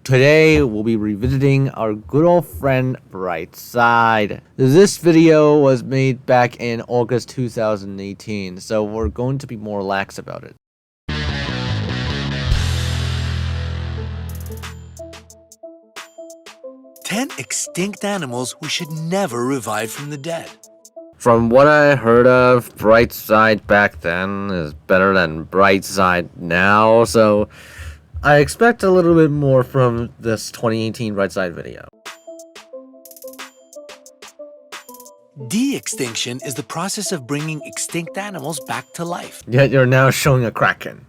today we'll be revisiting our good old friend Brightside. This video was made back in August 2018, so we're going to be more lax about it. Ten extinct animals we should never revive from the dead. From what I heard of, Brightside back then is better than Brightside now, so I expect a little bit more from this 2018 Brightside video. De-extinction is the process of bringing extinct animals back to life. Yet you're now showing a kraken.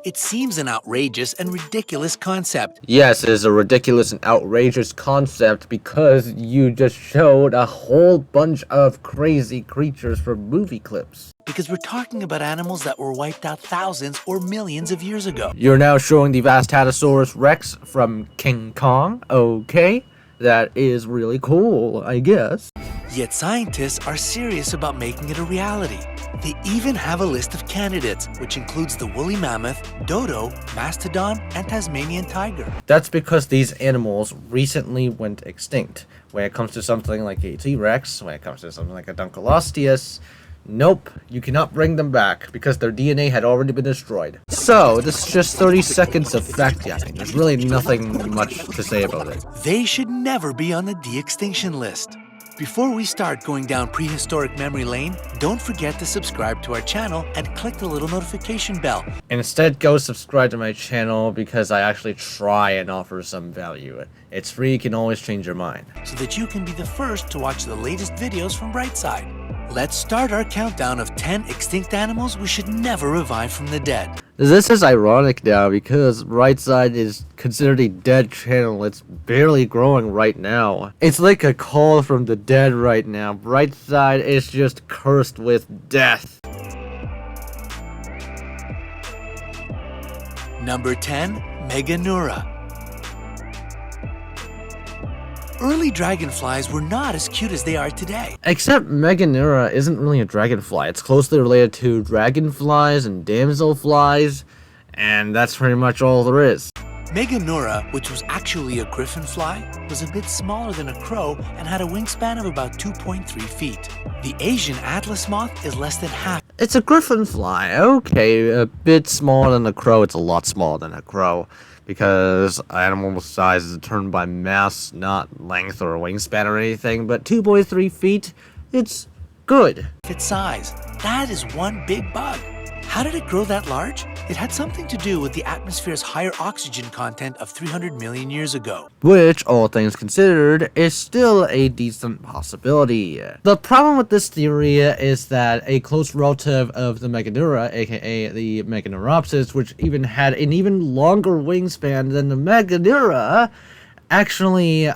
It seems an outrageous and ridiculous concept. Yes, it is a ridiculous and outrageous concept because you just showed a whole bunch of crazy creatures from movie clips. Because we're talking about animals that were wiped out thousands or millions of years ago. You're now showing the Vastatosaurus Rex from King Kong. Okay, that is really cool, I guess. Yet scientists are serious about making it a reality. They even have a list of candidates, which includes the woolly mammoth, dodo, mastodon, and Tasmanian tiger. That's because these animals recently went extinct. When it comes to something like a T-Rex, when it comes to something like a Dunkleosteus, nope, you cannot bring them back because their DNA had already been destroyed. So, this is just 30 seconds of fact-yapping. There's really nothing much to say about it. They should never be on the de-extinction list. Before we start going down prehistoric memory lane, don't forget to subscribe to our channel and click the little notification bell. Instead, go subscribe to my channel because I actually try and offer some value. It's free, you can always change your mind. So that you can be the first to watch the latest videos from Brightside. Let's start our countdown of 10 extinct animals we should never revive from the dead. This is ironic now because Brightside is considered a dead channel. It's barely growing right now. It's like a call from the dead right now. Brightside is just cursed with death. Number 10, Meganeura. Early dragonflies were not as cute as they are today. Except Meganeura isn't really a dragonfly. It's closely related to dragonflies and damselflies, and that's pretty much all there is. Meganeura, which was actually a griffinfly, was a bit smaller than a crow and had a wingspan of about 2.3 feet. The Asian atlas moth is less than half. It's a griffinfly. Okay, a bit smaller than a crow. It's a lot smaller than a crow. Because animal size is determined by mass, not length or wingspan or anything, but 2.3 feet, it's good. Its size. That is one big bug. How did it grow that large? It had something to do with the atmosphere's higher oxygen content of 300 million years ago. Which, all things considered, is still a decent possibility. The problem with this theory is that a close relative of the Meganeura, aka the Meganeuropsis, which even had an even longer wingspan than the Meganeura, actually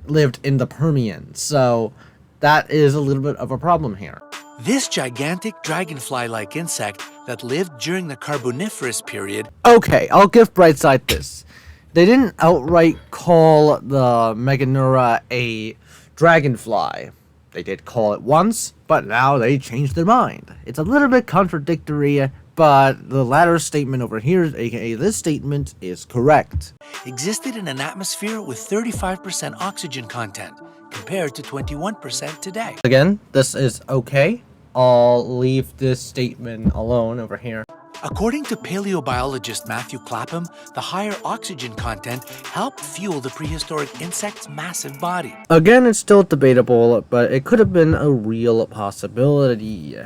lived in the Permian. So that is a little bit of a problem here. This gigantic dragonfly-like insect that lived during the Carboniferous period. Okay, I'll give Brightside this. They didn't outright call the Meganeura a dragonfly. They did call it once, but now they changed their mind. It's a little bit contradictory, but the latter statement over here, aka this statement, is correct. Existed in an atmosphere with 35% oxygen content, compared to 21% today. Again, this is okay. I'll leave this statement alone over here. According to paleobiologist Matthew Clapham, the higher oxygen content helped fuel the prehistoric insect's massive body. Again, it's still debatable, but it could have been a real possibility.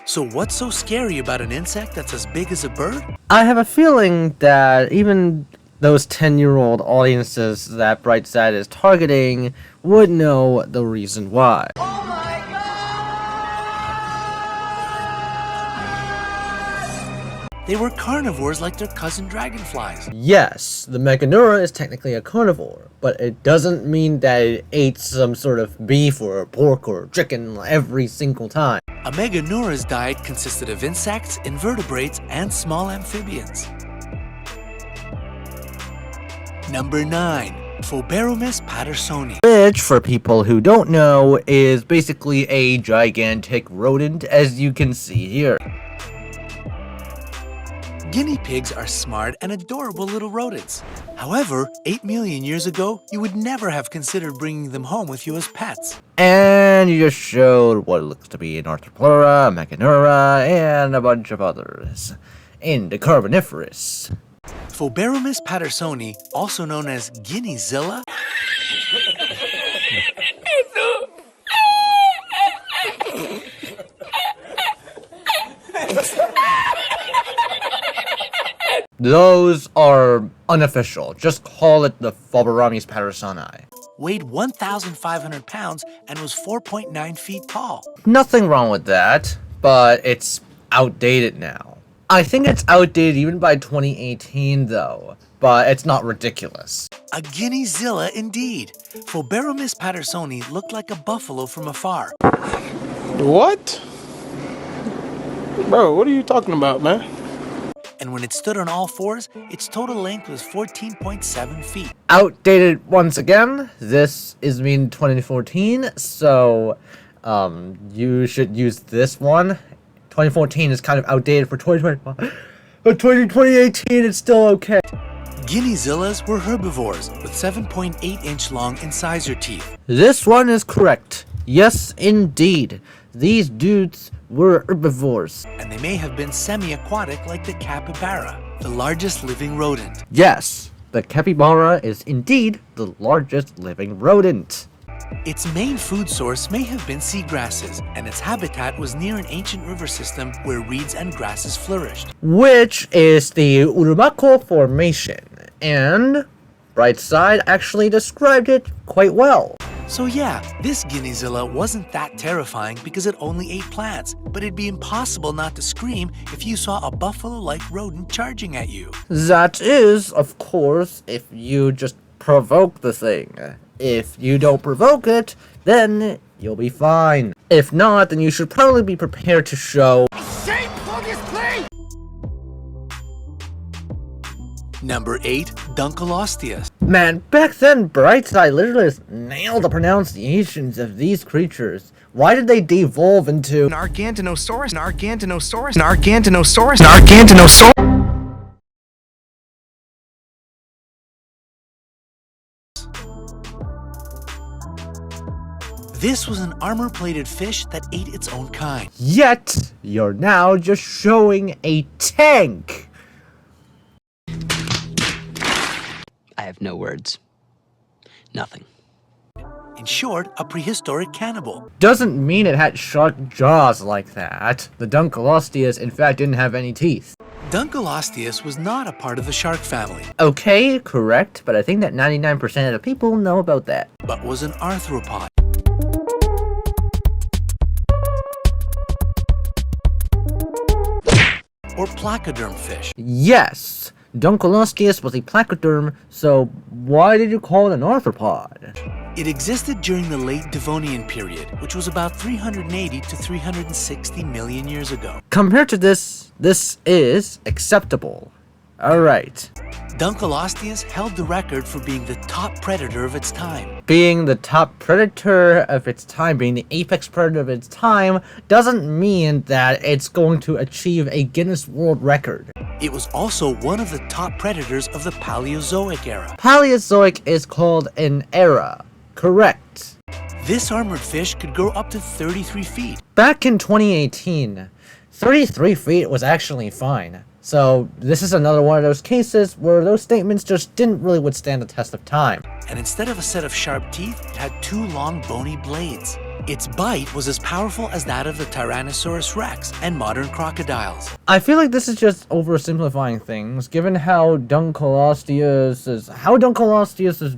So what's so scary about an insect that's as big as a bird? I have a feeling that even those 10-year-old audiences that Brightside is targeting would know the reason why. Oh my God! They were carnivores like their cousin dragonflies. Yes, the Meganeura is technically a carnivore, but it doesn't mean that it ate some sort of beef or pork or chicken every single time. A Meganeura's diet consisted of insects, invertebrates, and small amphibians. Number 9. Phoberomys pattersoni. Which, for people who don't know, is basically a gigantic rodent, as you can see here. Guinea pigs are smart and adorable little rodents. However, 8 million years ago, you would never have considered bringing them home with you as pets. And you just showed what looks to be an Arthropleura, Meganeura, and a bunch of others in the Carboniferous. Phoberomys pattersoni, also known as Guineazilla, Those are unofficial. Just call it the Phoberomys pattersoni. weighed 1,500 pounds and was 4.9 feet tall. Nothing wrong with that, but it's outdated now. I think it's outdated even by 2018 though, but it's not ridiculous. A Guineazilla indeed. Phoberomys pattersoni looked like a buffalo from afar. What? Bro, what are you talking about, man? And when it stood on all fours, its total length was 14.7 feet. Outdated once again. This is mean 2014, so you should use this one. 2014 is kind of outdated for 2020, but 2018 it's still okay. Guineazillas were herbivores with 7.8-inch long incisor teeth. This one is correct. Yes, indeed. These dudes were herbivores. And they may have been semi-aquatic like the capybara, the largest living rodent. Yes, the capybara is indeed the largest living rodent. Its main food source may have been seagrasses, and its habitat was near an ancient river system where reeds and grasses flourished. Which is the Urumaco Formation, and Brightside actually described it quite well. So yeah, this Guineazilla wasn't that terrifying because it only ate plants, but it'd be impossible not to scream if you saw a buffalo-like rodent charging at you. That is, of course, if you just provoke the thing. If you don't provoke it, then you'll be fine. If not, then you should probably be prepared to show Number 8, Dunkleosteus. Man, back then, Brightside literally just nailed the pronunciations of these creatures. Why did they devolve into Nargantinosaurus, Nargantinosaurus, Nargantinosaurus, Nargantinosaurus? This was an armor-plated fish that ate its own kind. Yet, you're now just showing a tank. I have no words. Nothing. In short, a prehistoric cannibal. Doesn't mean it had sharp jaws like that. The Dunkleosteus, in fact, didn't have any teeth. Dunkleosteus was not a part of the shark family, Okay, correct, but I think that 99% of the people know about that. but was an arthropod. Or placoderm fish. Yes, Dunkleosteus was a placoderm, so why did you call it an arthropod? It existed during the late Devonian period, which was about 380 to 360 million years ago. Compared to this is acceptable. Alright. Dunkleosteus held the record for being the top predator of its time. Being the top predator of its time, being the apex predator of its time, doesn't mean that it's going to achieve a Guinness World Record. It was also one of the top predators of the Paleozoic era. Paleozoic is called an era. Correct. This armored fish could grow up to 33 feet. Back in 2018, 33 feet was actually fine. So this is another one of those cases where those statements just didn't really withstand the test of time. And instead of a set of sharp teeth, it had 2 long bony blades. Its bite was as powerful as that of the Tyrannosaurus rex and modern crocodiles. I feel like this is just oversimplifying things, given how Dunkleosteus's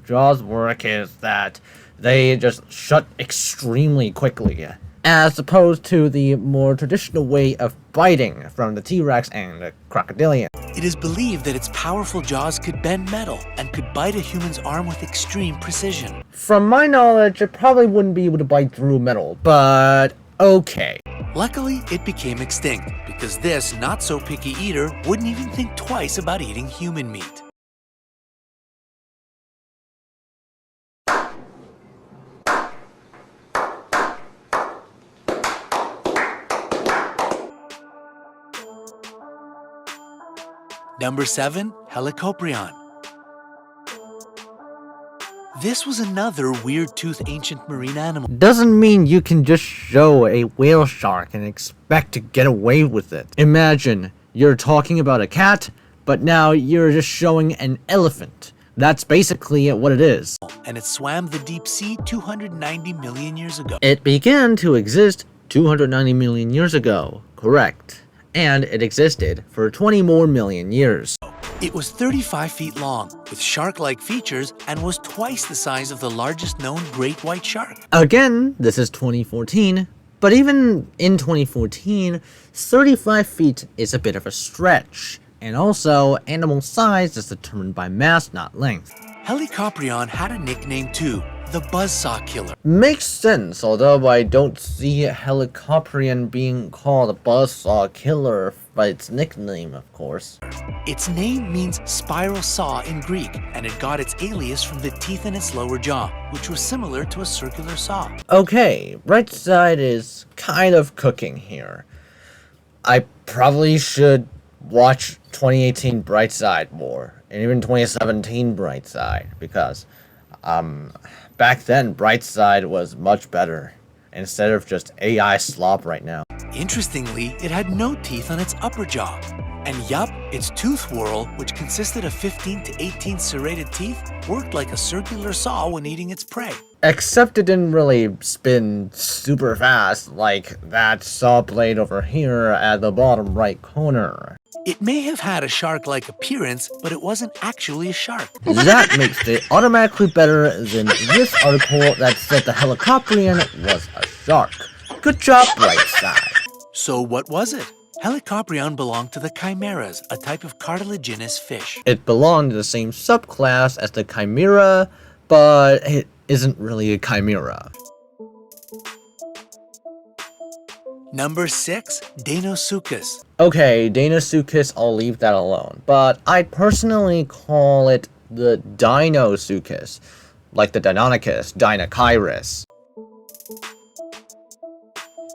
jaws work is that they just shut extremely quickly, as opposed to the more traditional way of biting from the T-Rex and the crocodilian. It is believed that its powerful jaws could bend metal and could bite a human's arm with extreme precision. From my knowledge, it probably wouldn't be able to bite through metal, but okay. Luckily, it became extinct because this not-so-picky eater wouldn't even think twice about eating human meat. Number 7. Helicoprion. This was another weird-toothed ancient marine animal. Doesn't mean you can just show a whale shark and expect to get away with it. Imagine you're talking about a cat, but now you're just showing an elephant. That's basically what it is. And it swam the deep sea 290 million years ago. It began to exist 290 million years ago, correct. And it existed for 20 more million years. It was 35 feet long, with shark-like features, and was twice the size of the largest known great white shark. Again, this is 2014, but even in 2014, 35 feet is a bit of a stretch. And also, animal size is determined by mass, not length. Helicoprion had a nickname too, the buzzsaw killer. Makes sense, although I don't see Helicoprion being called a buzzsaw killer by its nickname, of course. Its name means spiral saw in Greek, and it got its alias from the teeth in its lower jaw, which was similar to a circular saw. Okay, right side is kind of cooking here. I probably should watch 2018 Brightside more, and even 2017 Brightside, because back then Brightside was much better, instead of just AI slop right now. Interestingly, it had no teeth on its upper jaw. And yup, its tooth whorl, which consisted of 15 to 18 serrated teeth, worked like a circular saw when eating its prey. Except it didn't really spin super fast like that saw blade over here at the bottom right corner. It may have had a shark-like appearance, but it wasn't actually a shark. That makes it automatically better than this article that said the Helicoprion was a shark. Good job, Brightside. So what was it? Helicoprion belonged to the chimeras, a type of cartilaginous fish. It belonged to the same subclass as the chimera, but it isn't really a chimera. Number 6. Deinosuchus. Okay, Deinosuchus, I'll leave that alone, but I personally call it the Deinosuchus, like the Deinonychus, Deinocheirus.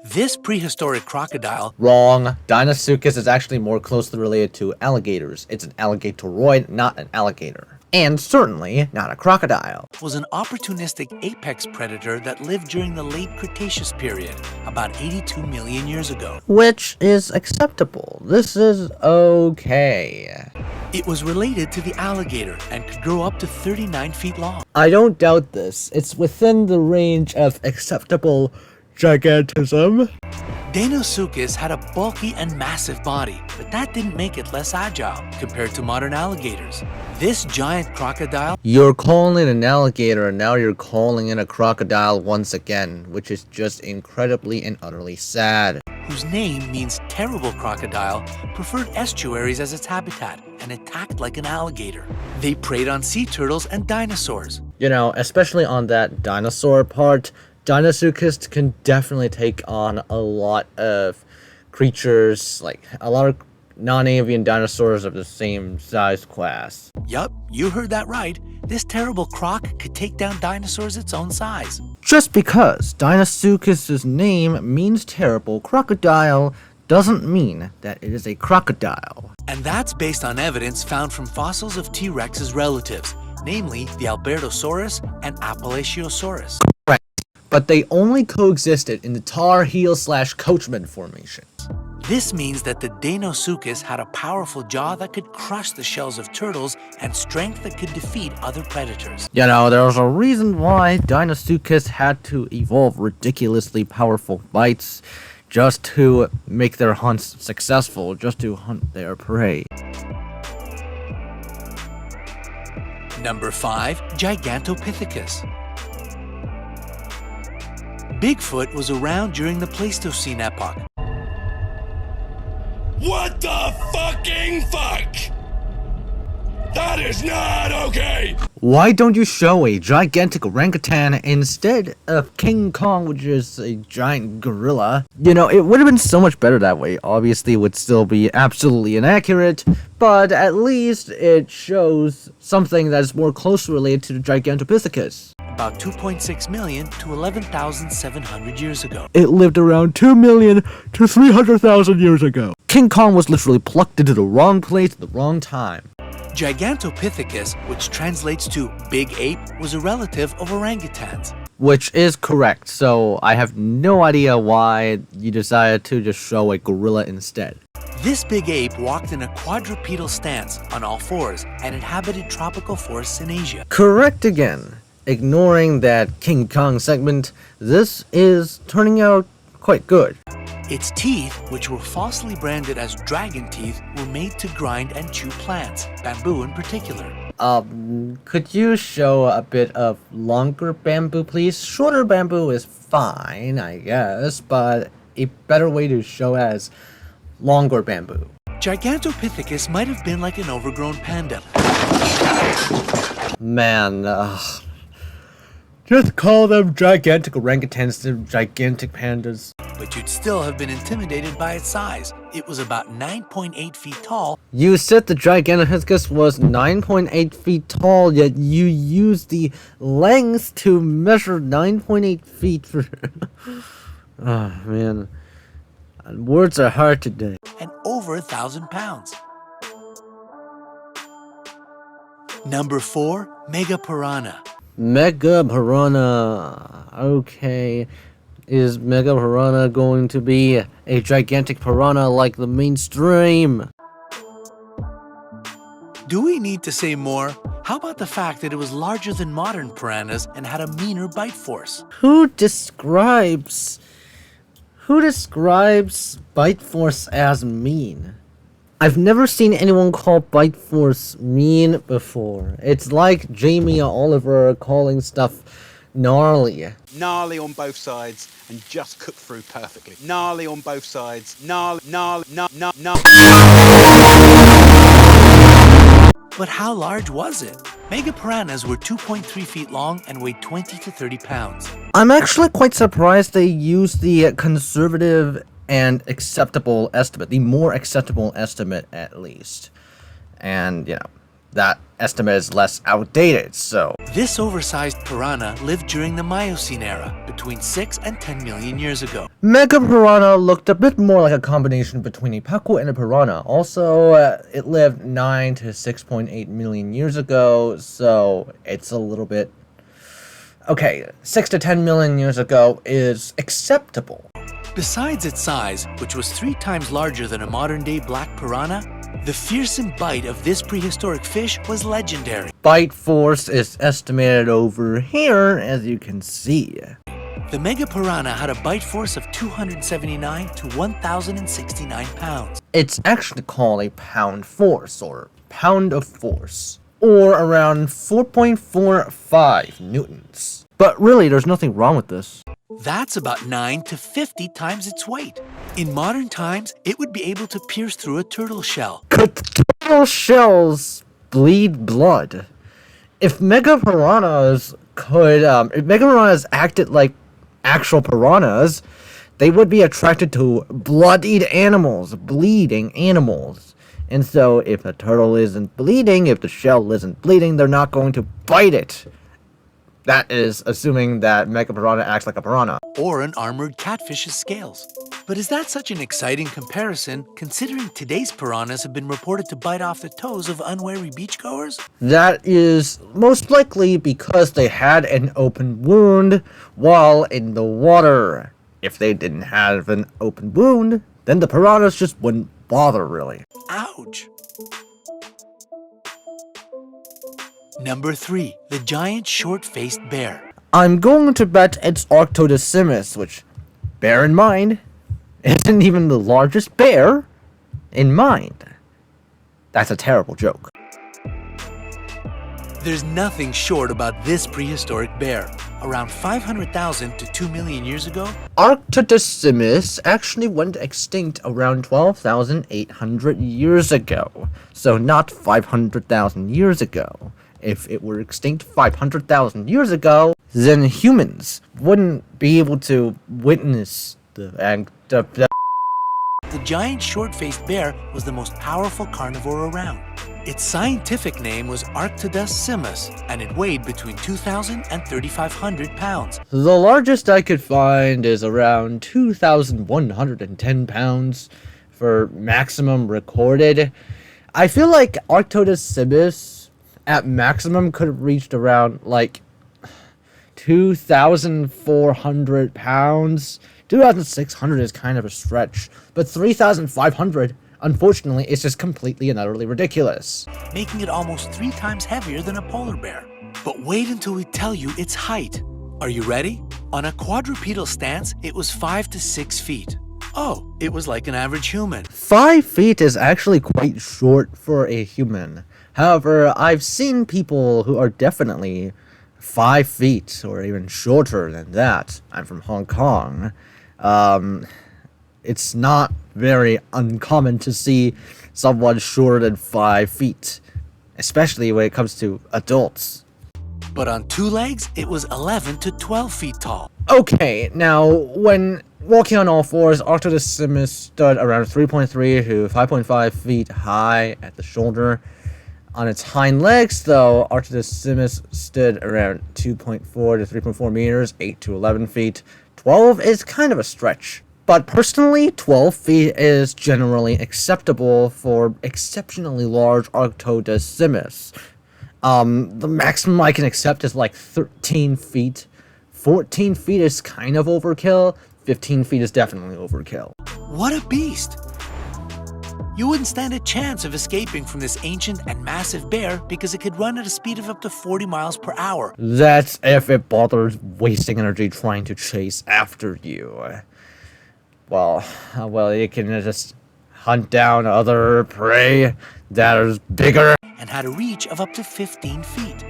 This prehistoric crocodile... Wrong. Deinosuchus is actually more closely related to alligators. It's an alligatoid, not an alligator. And certainly not a crocodile. ...was an opportunistic apex predator that lived during the late Cretaceous period, about 82 million years ago. Which is acceptable. This is okay. It was related to the alligator and could grow up to 39 feet long. I don't doubt this. It's within the range of acceptable gigantism. Deinosuchus had a bulky and massive body, but that didn't make it less agile compared to modern alligators. This giant crocodile... You're calling it an alligator, and now you're calling it a crocodile once again, which is just incredibly and utterly sad. ...whose name means terrible crocodile, preferred estuaries as its habitat and attacked like an alligator. They preyed on sea turtles and dinosaurs. You know, especially on that dinosaur part, Deinosuchus can definitely take on a lot of creatures, like a lot of non-avian dinosaurs of the same size class. Yup, you heard that right. This terrible croc could take down dinosaurs its own size. Just because Deinosuchus' name means terrible crocodile doesn't mean that it is a crocodile. And that's based on evidence found from fossils of T-Rex's relatives, namely the Albertosaurus and Appalachiosaurus. But they only coexisted in the Tar Heel/Coachman formations. This means that the Deinosuchus had a powerful jaw that could crush the shells of turtles and strength that could defeat other predators. You know, there's a reason why Deinosuchus had to evolve ridiculously powerful bites just to make their hunts successful, just to hunt their prey. Number 5. Gigantopithecus. Bigfoot was around during the Pleistocene epoch. What the fucking fuck? That is not okay! Why don't you show a gigantic orangutan instead of King Kong, which is a giant gorilla? You know, it would have been so much better that way. Obviously, it would still be absolutely inaccurate, but at least it shows something that is more closely related to the Gigantopithecus. about 2.6 million to 11,700 years ago. It lived around 2 million to 300,000 years ago. King Kong was literally plucked into the wrong place at the wrong time. Gigantopithecus, which translates to big ape, was a relative of orangutans. Which is correct, so I have no idea why you decided to just show a gorilla instead. This big ape walked in a quadrupedal stance on all fours and inhabited tropical forests in Asia. Correct again. Ignoring that King Kong segment, this is turning out quite good. Its teeth, which were falsely branded as dragon teeth, were made to grind and chew plants, bamboo in particular. Could you show a bit of longer bamboo, please? Shorter bamboo is fine, I guess, but a better way to show as longer bamboo. Gigantopithecus might have been like an overgrown panda. Man, just call them gigantic orangutans to gigantic pandas. But you'd still have been intimidated by its size. It was about 9.8 feet tall. You said the Gigantopithecus was 9.8 feet tall, yet you used the length to measure 9.8 feet for... Oh, man. Words are hard today. And over 1,000 pounds. Number 4, Megapiranha. Megapiranha. Okay. Is Megapiranha going to be a gigantic piranha like the mainstream? Do we need to say more? How about the fact that it was larger than modern piranhas and had a meaner bite force? Who describes bite force as mean? I've never seen anyone call bite force mean before. It's like Jamie Oliver calling stuff gnarly. Gnarly on both sides and just cooked through perfectly. Gnarly on both sides. Gnarly. But how large was it? Megapiranhas were 2.3 feet long and weighed 20 to 30 pounds. I'm actually quite surprised they used the conservative and acceptable estimate, the more acceptable estimate at least. And, that estimate is less outdated, so... This oversized piranha lived during the Miocene era, between 6 and 10 million years ago. Megapiranha looked a bit more like a combination between a pacu and a piranha. Also, it lived 9 to 6.8 million years ago, so it's a little bit... Okay, 6 to 10 million years ago is acceptable. Besides its size, which was 3 times larger than a modern-day black piranha, the fearsome bite of this prehistoric fish was legendary. Bite force is estimated over here, as you can see. The Megapiranha had a bite force of 279 to 1,069 pounds. It's actually called a pound force, or pound of force, or around 4.45 newtons. But really, there's nothing wrong with this. That's about 9 to 50 times its weight. In modern times, it would be able to pierce through a turtle shell. Could turtle shells bleed blood? If Megapiranhas acted like actual piranhas, they would be attracted to bloodied animals, bleeding animals. And so if a turtle isn't bleeding, if the shell isn't bleeding, they're not going to bite it. That is assuming that Megapiranha acts like a piranha. Or an armored catfish's scales. But is that such an exciting comparison, considering today's piranhas have been reported to bite off the toes of unwary beachgoers? That is most likely because they had an open wound while in the water. If they didn't have an open wound, then the piranhas just wouldn't bother, really. Ouch! Number 3, the giant short-faced bear. I'm going to bet it's Arctodecimus, which, bear in mind, isn't even the largest bear in mind. That's a terrible joke. There's nothing short about this prehistoric bear. Around 500,000 to 2 million years ago, Arctodecimus actually went extinct around 12,800 years ago. So not 500,000 years ago. If it were extinct 500,000 years ago, then humans wouldn't be able to witness the act of... the giant short-faced bear was the most powerful carnivore around. Its scientific name was Arctodus and it weighed between 2,000 and 3,500 pounds. The largest I could find is around 2,110 pounds for maximum recorded. I feel like Arctodus at maximum could have reached around like 2,400 pounds. 2,600 is kind of a stretch, but 3,500, unfortunately, is just completely and utterly ridiculous. Making it almost 3 times heavier than a polar bear. But wait until we tell you its height. Are you ready? On a quadrupedal stance, it was 5 to 6 feet. Oh, it was like an average human. 5 feet is actually quite short for a human. However, I've seen people who are definitely 5 feet or even shorter than that. I'm from Hong Kong. It's not very uncommon to see someone shorter than 5 feet, especially when it comes to adults. But on 2 legs, it was 11 to 12 feet tall. Okay, now, when walking on all fours, Arctodus stood around 3.3 to 5.5 feet high at the shoulder. On its hind legs, though, Arctodus stood around 2.4 to 3.4 meters, 8 to 11 feet. 12 is kind of a stretch. But personally, 12 feet is generally acceptable for exceptionally large Arctodus. The maximum I can accept is like 13 feet. 14 feet is kind of overkill. 15 feet is definitely overkill. What a beast! You wouldn't stand a chance of escaping from this ancient and massive bear because it could run at a speed of up to 40 miles per hour. That's if it bothers wasting energy trying to chase after you. Well, it can just hunt down other prey that is bigger. And had a reach of up to 15 feet.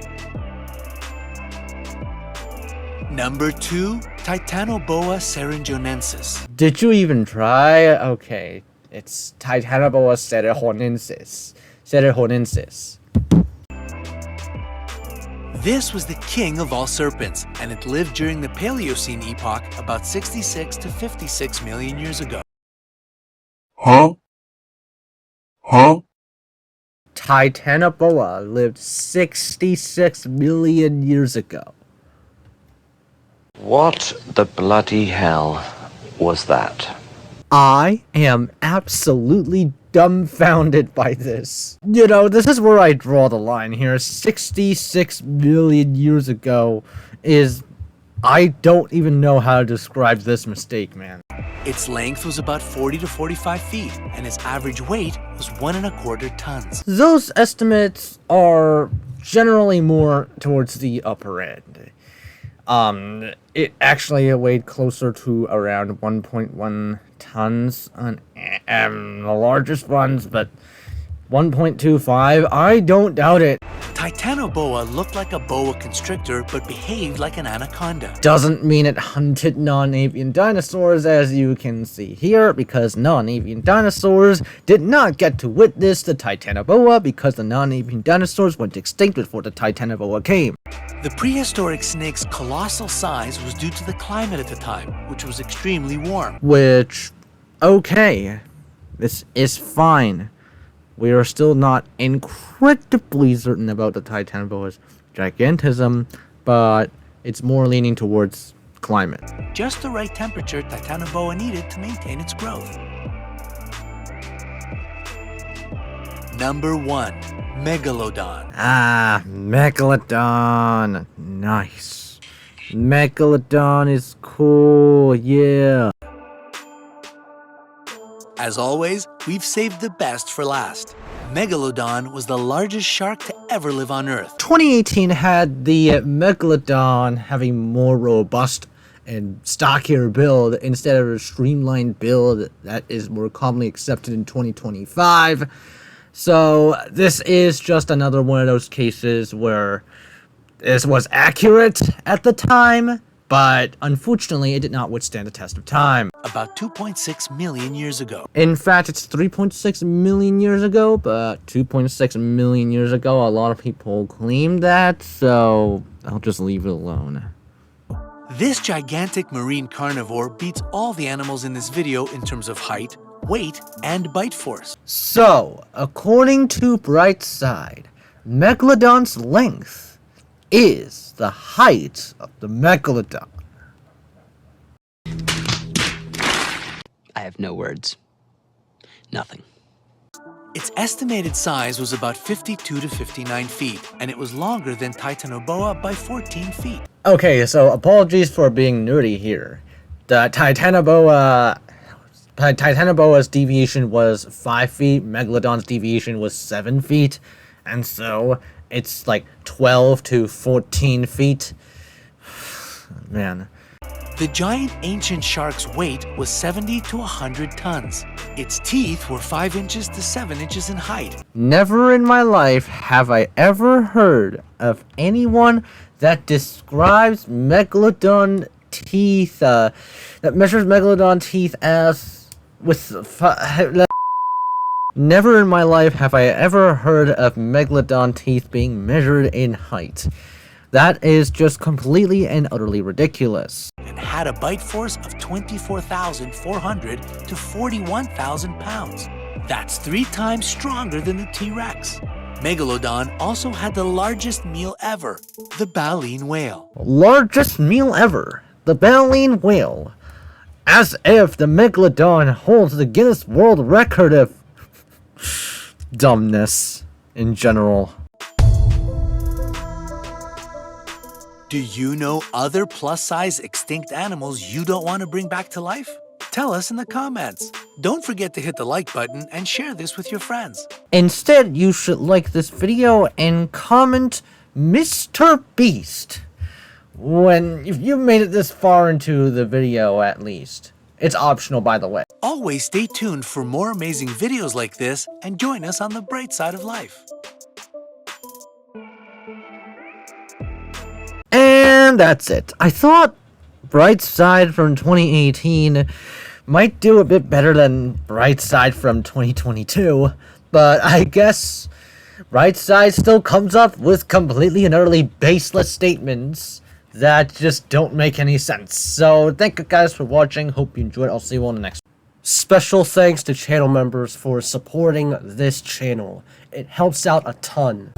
Number 2, Titanoboa ceryngonensis. Did you even try? Okay, it's Titanoboa ceryngonensis. This was the king of all serpents, and it lived during the Paleocene epoch about 66 to 56 million years ago. Titanoboa lived 66 million years ago. What the bloody hell was that? I am absolutely dumbfounded by this. You know, this is where I draw the line here. 66 million years ago is... I don't even know how to describe this mistake, man. Its length was about 40 to 45 feet, and its average weight was 1.25 tons. Those estimates are generally more towards the upper end. It actually weighed closer to around 1.1 tons on the largest ones, but 1.25, I don't doubt it. Titanoboa looked like a boa constrictor, but behaved like an anaconda. Doesn't mean it hunted non-avian dinosaurs, as you can see here, because non-avian dinosaurs did not get to witness the Titanoboa because the non-avian dinosaurs went extinct before the Titanoboa came. The prehistoric snake's colossal size was due to the climate at the time, which was extremely warm. Which, okay, this is fine. We are still not incredibly certain about the Titanoboa's gigantism, but it's more leaning towards climate. Just the right temperature Titanoboa needed to maintain its growth. Number 1, Megalodon. Ah, Megalodon. Nice. Megalodon is cool, yeah. As always, we've saved the best for last. Megalodon was the largest shark to ever live on Earth. 2018 had the Megalodon having more robust and stockier build instead of a streamlined build that is more commonly accepted in 2025. So this is just another one of those cases where this was accurate at the time, but unfortunately it did not withstand the test of time. About 2.6 million years ago. In fact, it's 3.6 million years ago, but 2.6 million years ago, a lot of people claim that, so I'll just leave it alone. This gigantic marine carnivore beats all the animals in this video in terms of height, weight and bite force. So, according to Brightside, Megalodon's length is the height of the Megalodon. I have no words. Nothing. Its estimated size was about 52 to 59 feet, and it was longer than Titanoboa by 14 feet. Okay, so apologies for being nerdy here. The Titanoboa's deviation was 5 feet, Megalodon's deviation was 7 feet, and so it's like 12 to 14 feet. Man. The giant ancient shark's weight was 70 to 100 tons. Its teeth were 5 inches to 7 inches in height. Never in my life have I ever heard of anyone that describes Megalodon teeth, that measures Megalodon teeth as with Never in my life have I ever heard of Megalodon teeth being measured in height. That is just completely and utterly ridiculous. And had a bite force of 24,400 to 41,000 pounds. That's 3 times stronger than the T-Rex. Megalodon also had the largest meal ever, the baleen whale. Largest meal ever, the baleen whale. As if the Megalodon holds the Guinness World Record of dumbness in general. Do you know other plus-size extinct animals you don't want to bring back to life? Tell us in the comments. Don't forget to hit the like button and share this with your friends. Instead, you should like this video and comment Mr. Beast if you made it this far into the video at least. It's optional, by the way. Always stay tuned for more amazing videos like this and join us on the bright side of life. And that's it. I thought Brightside from 2018 might do a bit better than Brightside from 2022, but I guess Brightside still comes up with completely and utterly baseless statements that just don't make any sense. So thank you guys for watching. Hope you enjoyed. I'll see you on the next one. Special thanks to channel members for supporting this channel. It helps out a ton.